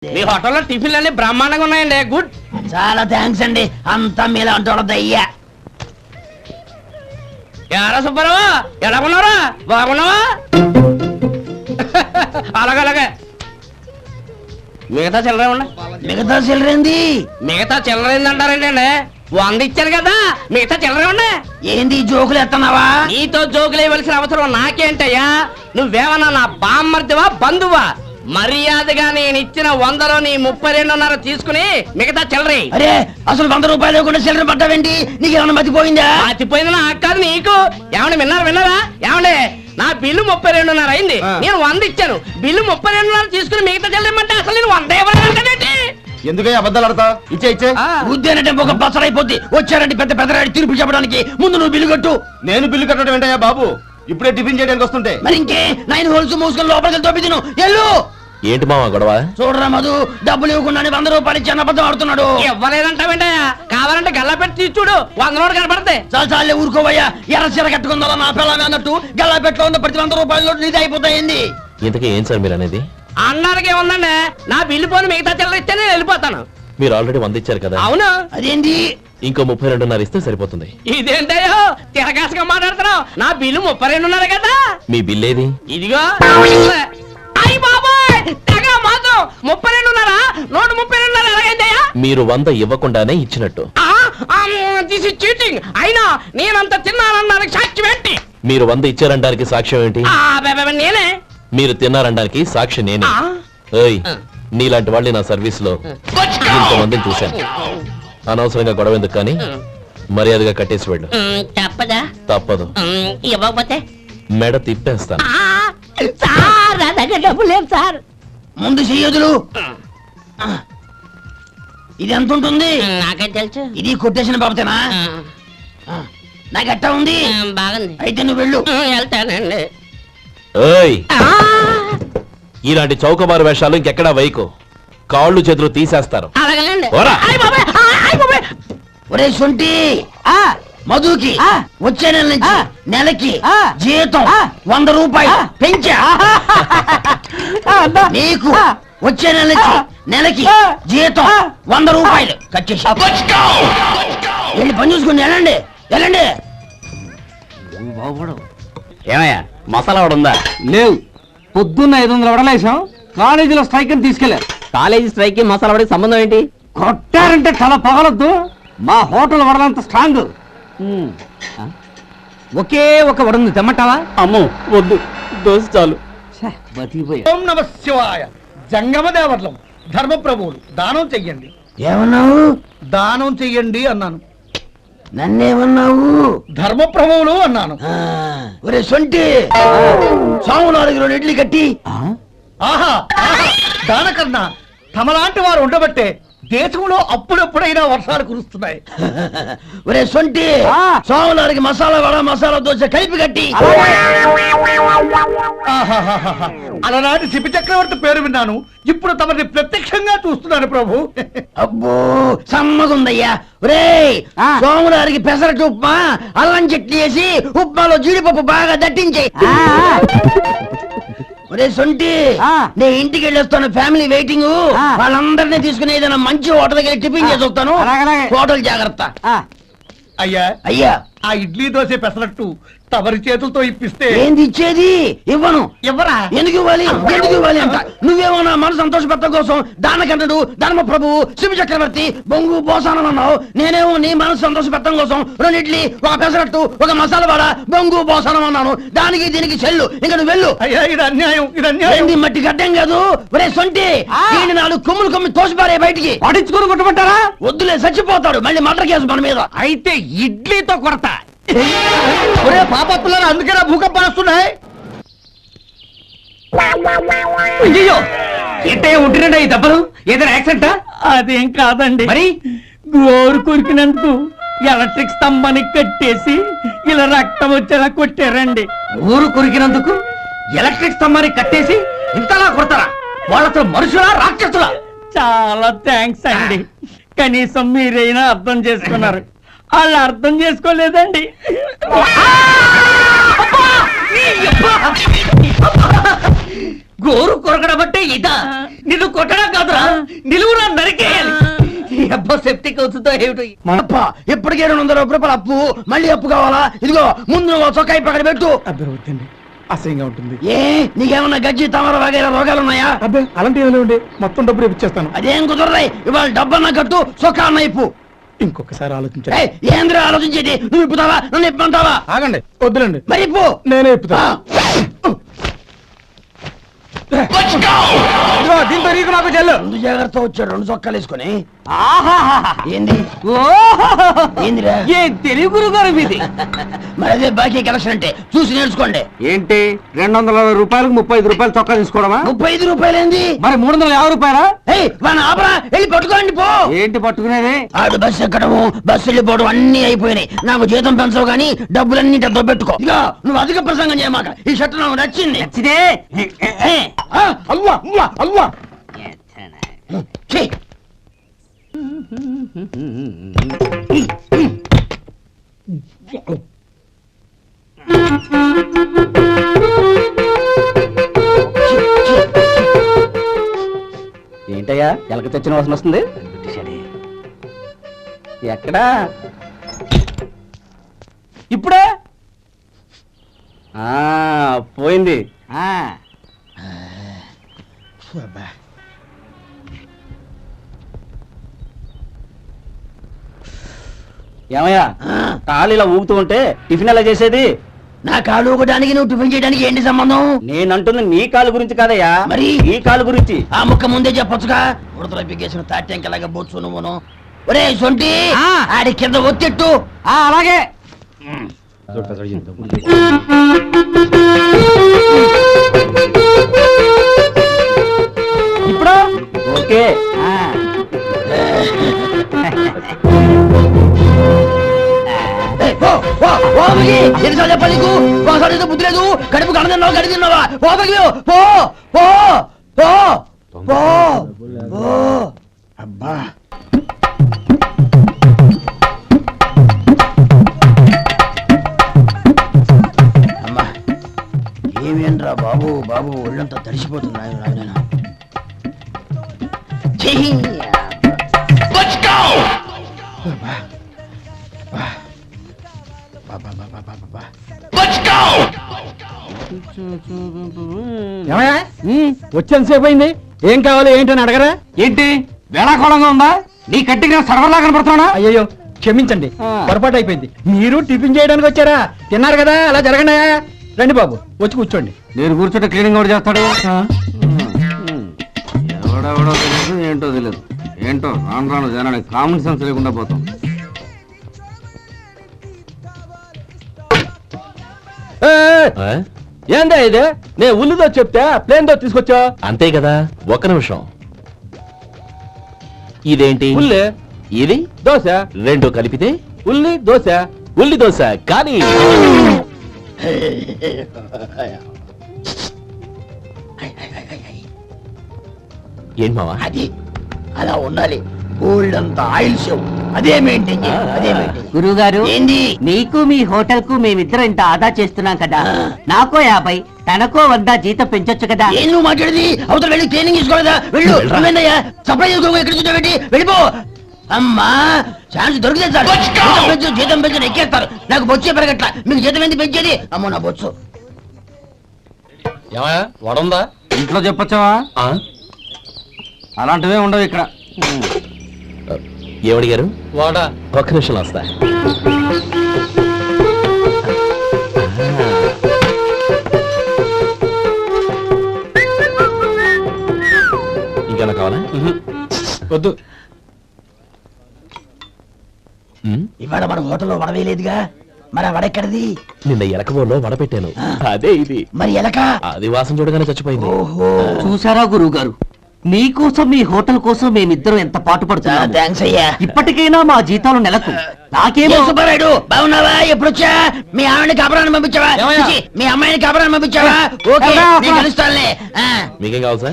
మీ హోటల్లో టిఫిన్లు అన్ని బ్రహ్మాండంగా ఉన్నాయండి. గుడ్, చాలా థ్యాంక్స్ అండి. అంతా మీలా అంటాడు అయ్యా. ఎరా సుబ్బారావు, ఎలా ఉన్నారా? బాగున్నావా? అలాగే మిగతా చిల్లర ఉన్నా. మిగతా చిల్లరేంది? మిగతా చిల్లర ఏందంటారండి అండి? 100 ఇచ్చాను కదా, మిగతా చిల్లర ఉన్నా. ఏంది జోకులు ఎత్తన్నావా? నీతో జోకులు వేయవలసిన అవసరం నాకేంటయ్యా? నువ్వేమన్నా నా బామ్మర్దివా బంధువా? మర్యాదగా నేను ఇచ్చిన 100లో నీ 32.5 తీసుకుని మిగతా చిల్లరి. అరే అసలు 100 రూపాయలు లేకుండా చిల్లర పట్టావేంటి? నీకేమన్నా మతిపోయిందా? మర్చిపోయింది నాకు కాదు, నీకు. ఏమండి విన్నారా? ఏమండి, నా బిల్లు 32.5 అయింది. నేను 100 ఇచ్చాను. బిల్లు 32.5 తీసుకుని మిగతా చిల్లరమంటే అసలు నేను 100 ఇవ్వలేదంటే ఎందుకయ్యా అబద్ధాలు ఆడతా? ఇచ్చే ఉద్యానంటే ఒక బసరైపోద్ది. వచ్చారంటే పెద్ద పెద్దరాడి తీర్పు చెప్పడానికి ముందు నువ్వు బిల్లు కట్టు. నేను బిల్లు కట్టడం ఏంటయ్యా బాబు? ఇప్పుడే టిఫిన్ చేయడానికి వస్తుంటే మరి ఇంకే 9 హోల్స్ మూసుకొని లోపలికి తోపి తిను. ఎల్లు. ఏంటి మామ గొడవ? చూడరా మధు, డబ్బులు ఇవ్వకుండానే 100 రూపాయలు ఇచ్చి అబద్ధం ఆడుతున్నాడు. ఇవ్వలేదంటావేంటయ్యా? కావాలంటే గల్లా పెట్టి తీసి చూడు, 100 నోటు కనపడతాయి. చాలే ఊరుకోవయ్యా. ఎర్ర చీర కట్టుకుందా నా పిల్లలు అన్నట్టు గల్లా పెట్టులో ఉన్న ప్రతి 100 రూపాయలు నీది అయిపోతాయింది. ఇంతకీ ఏం సార్ మీరు అనేది? అన్నారకే ఉందండి. నా బిల్లు పోని మిగతా చిల్లర ఇస్తే నేను వెళ్ళిపోతాను. మీరు ఆల్రెడీ 100 ఇచ్చారు కదా. అవును. అదేంటి? ఇంకో 32.5 ఇస్తే సరిపోతుంది. ఇదేంటయ్యో తిరగాసుగా మాట్లాడుతున్నావు? నా బిల్లు 32.5 కదా. మీ బిల్ ఏది? ఇదిగో. అయ్య బాబాయ్, తెగ మాతో 32.5 నోటు 32.5 ఎలాగైందయ్యా? మీరు 100 ఇవ్వకుండానే ఇచ్చినట్టు. This is cheating. అయినా నేనంత తిన్నానన్నానికి సాక్ష్యం ఏంటి? మీరు 100 ఇచ్చారనడానికి సాక్ష్యం ఏంటి? నేనే. మీరు తిన్నారనడానికి సాక్షి నేనే. ఏయ్, నీలాంటి వాళ్ళని నా సర్వీస్ లో ఇంతమందిని చూశాను. అనవసరంగా గొడవ ఎందుకు కానీ మర్యాదగా కట్టేసి వెళ్ళు. తప్పదా? తప్పదు. ఇవ్వకపోతే మెడ తిప్పేస్తాను. సార్, నా దగ్గర డబ్బు లేదు సార్. ముందు చెయ్యదులు. ఇది ఎంత ఉంటుంది? నాకేం తెలుసు. ఇది కొట్టేసిన బాబతేనా? నాకు ఎట్టా ఉంది? బాగుంది. అయితే నువ్వు వెళ్ళు. వెళ్తానండి. ఏయ్, ఇలాంటి చౌకబారు వేషాలు ఇంకెక్కడా వైకు. కాళ్ళు చేతులు తీసేస్తారు. అలాగేనండి. ఓరా. ఒరే సొంటి, మధుకి వచ్చే నెల నుంచి నెలకి జీతం 100 రూపాయలు పెంచా. నీకు వచ్చే నెల నుంచి నెలకి జీతం 100 రూపాయలు కట్ చేసి వెళ్ళి పని చూసుకుని వెళ్ళండి. ఏమయ్యా, మసాలా వాడు ఉందా? లేవు. పొద్దున్న 500 వడలేసాం. కాలేజీలో స్ట్రైక్ అని తీసుకెళ్లారు. కాలేజీ స్ట్రైక్ కి మసాలా వాడికి సంబంధం ఏంటి? కొట్టారంటే తల పగలొద్దు. మా హోటల్ వడలంత స్ట్రాంగ్. ఒకే ఒక వడుంది, తెమ్మంటావా? అమ్మో వద్దు, దోశ చాలు. బతికిపోయా. ఓం నమ శివాయ. జంగమ దేవతలం, ధర్మప్రభువులు, దానం చెయ్యండి. ఏమన్నావు? దానం చెయ్యండి అన్నాను. నన్నేమన్నావు? ధర్మప్రభువులు అన్నాను. ఒరే సొంటి, సాము 4 ఇడ్లీ కట్టి. ఆహా, దానకన్నా తమలాంటి వారు ఉండబట్టే దేశంలో అప్పుడెప్పుడైనా వర్షాలు కురుస్తున్నాయి. ఒరే సొంటి, సాము 4 మసాలా వడ మసాలా దోశ కలిపి కట్టి. ఆహాహాహా. అలనాటి శిపి చక్రవర్తి పేరు విన్నాను, ఇప్పుడు తమని ప్రత్యక్షంగా చూస్తున్నాను ప్రభు. అబ్బో సమ్మగుందయ్యా. ఒరే సోములారికి పెసరట్టు ఉప్మా, అల్లం చట్నీ వేసి ఉప్మాలో జీడిపప్పు బాగా దట్టించే. ఒరే సొంటి, నే ఇంటికి వెళ్ళొస్తాను. Family waiting. వాళ్ళందరినీ తీసుకుని ఏదైనా మంచి హోటల్ దగ్గర టిఫిన్ చేసి వస్తాను. హోటల్ జాగ్రత్త. అయ్యా అయ్యా, ఆ ఇడ్లీ దోశ పెసరట్టు తమరి చేతులతో ఇప్పిస్తే. ఏంది ఇచ్చేది? ఇవ్వను. ఎవరా? ఎందుకు ఇవ్వాలి అంట? నువ్వేమో నా మనసు సంతోషపెట్టడం కోసం దానకంటుడు, ధర్మ ప్రభువు, శివ చక్రవర్తి, బొంగు బోసానం అన్నావు. నేనేమో నీ మనసు సంతోషపెట్టడం కోసం 2 ఇడ్లీ, ఒక పెసరట్టు, ఒక మసాలా వడ, బొంగు బోసానం అన్నాను. దానికి దీనికి చెల్లు. ఇంకా నువ్వు వెళ్ళు. అయ్యా ఇది అన్యాయం, ఇది అన్యాయం. ఏంది మట్టి గడ్డం కాదు. ఒరే సొంటి, దీన్ని 4 కొమ్ములు తోసిపారే బయటికి. పడించుకుని కొట్టమంటారా? వద్దులే, చచ్చిపోతాడు. మళ్ళీ మర్డర్ కేసు మన మీద. అయితే ఇడ్లీతో కొడతా. ఒరే పాపత్తులారా, అందుకేనా భూకంపాలు వస్తున్నాయి? అయ్యో, ఏంటయ్యా ఉంటున్నాడా ఈ దెబ్బలు? ఏదైనా యాక్సిడెంటా? అదేం కాదండి. మరి గోరు కొరికినందుకు ఎలక్ట్రిక్ స్తంభాన్ని కట్టేసి ఇలా రక్తం వచ్చేలా కొట్టారండి. ఊరు కొరికినందుకు ఎలక్ట్రిక్ స్తంభాన్ని కట్టేసి ఇంతలా కొడతారా? వాళ్ళతో మనుషులా రాక్షసులా? చాలా థ్యాంక్స్ అండి. కనీసం మీరైనా అర్థం చేసుకున్నారు. వాళ్ళు అర్థం చేసుకోలేదండి. గోరు కొరకడం అంటే ఇదా? నిన్ను కొట్టడం కాదురా, నిలువురా నరికేయాలి ఈ అబ్బా సెప్టిక్ అవుతుందో ఏమిటో అప్ప ఇప్పటికే 200 రూపాయలు అప్పు మళ్ళీ అప్పు కావాలా ఇదిగో ముందు నువ్వు చొక్కాయి పక్కన పెట్టు అబ్బే వద్దండి అసహ్యంగా ఉంటుంది ఏ నీకేమన్నా గజ్జి తమర వగైరా రోగాలు ఉన్నాయా అబ్బే అలాంటి ఏమైనా ఉండే మొత్తం డబ్బులు ఇప్పించేస్తాను అదేం కుదరరాయి ఇవాళ డబ్బన్నా కట్టు చొక్కా అన్న ఇప్పు ఇంకొకసారి ఆలోచించండి ఏయ్, ఏంద్రా ఆలోచించేది నువ్వు ఇప్పుతావా నన్ను ఇప్పమంటావా ఆగండి వద్దులండి మరి ఇప్పు నేనే ఇప్పుతా ఇదిగో, దీంతో నీకు నాకు చెల్లు ముందు జాగ్రత్త వచ్చాడు 2 చొక్కాలు వేసుకొని ఏంది ఏందిరా ఏ తెలుగు గురుగారు మీది మరి అదే బాకీ కలెక్షన్ అంటే చూసి నేర్చుకోండి ఏంటి 260 రూపాయలకు 35 రూపాయలు చొక్కా తీసుకోవడమా 35 రూపాయలు ఏంది మరి 350 రూపాయలా ఏయ్ వాడిని ఆపరా వెళ్ళి పట్టుకోండి పో ఏంటి పట్టుకునేది ఆడు బస్సు ఎక్కడము బస్సు వెళ్ళిపోవడం అన్ని అయిపోయినాయి నాకు జీతం పెంచవు కానీ డబ్బులన్నీ డబ్బు పెట్టుకో ఇక నువ్వు అధిక ప్రసంగం చేయమాక ఈ షర్ట్ నాకు నచ్చింది ఆ, అల్వా అల్వా అల్వా ఛీ. ఏంటయ్యా ఎలక తెచ్చిన వాసన వస్తుంది ఎక్కడా ఇప్పుడే పోయింది ఏమయ్యా కాలు ఇలా ఊగుతూ ఉంటే టిఫిన్ ఎలా చేసేది నా కాలు ఊగడానికి నువ్వు టిఫిన్ చేయడానికి ఏంటి సంబంధం నేనంటుంది నీ కాలు గురించి కాదయ్యా మరి? ఈ కాలు గురించి ఆ ముక్క ముందే చెప్పొచ్చుగా ఉడతల పిగేసిన తాట్యంకలాగా బొచ్చు నువ్వును ఒరే సొంటి ఆడి కింద ఒత్తిట్టు అలాగే ఇప్పుడు ఓకే ఏయ్, పో, పో, పో బగిలి. ఎన్నిసార్లు చెప్పాలి నీకు ఒకసారి ఏదో బుద్ధి లేదు కడుపు కడ తిన్నావా గడి తిన్నావా పో బగిలి, పో పో పో పో పో అబ్బా అమ్మా ఏమేంట్రా బాబు బాబు ఒళ్ళంతా తడిసిపోతుంది నాయన వచ్చేంతసేపు అయింది ఏం కావాలి ఏంటని అడగరా ఏంటి వేళాకోళంగా ఉందా నీ కట్టిగా సర్వర్లా కనపడుతున్నా అయ్యో క్షమించండి పొరపాటు అయిపోయింది మీరు టిఫిన్ చేయడానికి వచ్చారా తిన్నారు కదా అలా జరగండి రండి బాబు వచ్చి కూర్చోండి నేను కూర్చోండి క్లీనింగ్ కూడా చేస్తాడు ఎవడెవడో తెలియదు ఏంటో తెలియదు ఏంటో రాను రాను జనానికి కామన్ సెన్స్ లేకుండా పోతాం ఆ? ఏందా ఇది నేను ఉల్లిదో చెప్తే ప్లేన్ దో తీసుకొచ్చా అంతే కదా ఒక్క నిమిషం ఇదేంటి ఉల్లి ఇది దోశ 2 కలిపితే ఉల్లి దోశ ఉల్లి దోశ కానీ ఏంటి మావా అది అలా ఉండాలి గోల్డ్ అంత ఆయిల్ షో అదే మెయింటైన్ చేయి అదే మెయింటైన్ గురువు గారు ఏంది నీకు మీ హోటల్ కు మేమిద్దరం ఇంత ఆదా చేస్తున్నాం కదా నాకో 50 తనకో 100 జీతం పెంచొచ్చు కదా ఏం నువ్వు మాట్లాడేది అవతల వెళ్ళి ట్రైనింగ్ తీసుకోలేదా వెళ్ళు నువ్వేందయ్యా సప్లై చేసుకో ఎక్కడ చూసా పెట్టి వెళ్ళిపో అమ్మా ఛాన్స్ దొరికితే చాలు జీతం పెంచు ఎక్కేస్తారు నాకు బొచ్చే పెరగట్ల మీకు జీతం ఎందుకు పెంచేది అమ్మో నా బొచ్చు ఏమయ్యా వడుందా ఇంట్లో చెప్పొచ్చావా అలాంటివే ఉండవు ఇక్కడ ఏమడిగారు వాడా ఒక్క నిమిషం వస్తా ఇంకేనా కావాలా వద్దు ఇవాళ మన హోటల్లో వడవేయలేదుగా మరి ఆ వడెక్కడిది నిన్న ఎలకబోలో వడ పెట్టాను అదే ఇది మరి ఎలక అది వాసన చూడగానే చచ్చిపోయింది ఓహో చూసారా గురువు గారు మీకోసం మీ హోటల్ కోసం మేమిద్దరం ఎంత పాటు పడుతున్నాము థ్యాంక్స్ అయ్యా ఇప్పటికైనా మా జీతాలు నెలకు నాకేమో సుబ్బారాయుడు బాగున్నావా ఎప్పుడొచ్చా మీ ఆవిడని కాపురాన్ని పంపించావా చిచి, మీ అమ్మాయిని కాపురాన్ని పంపించావా ఓకే నేను కలుస్తానులే మీకేం కావాలి సార్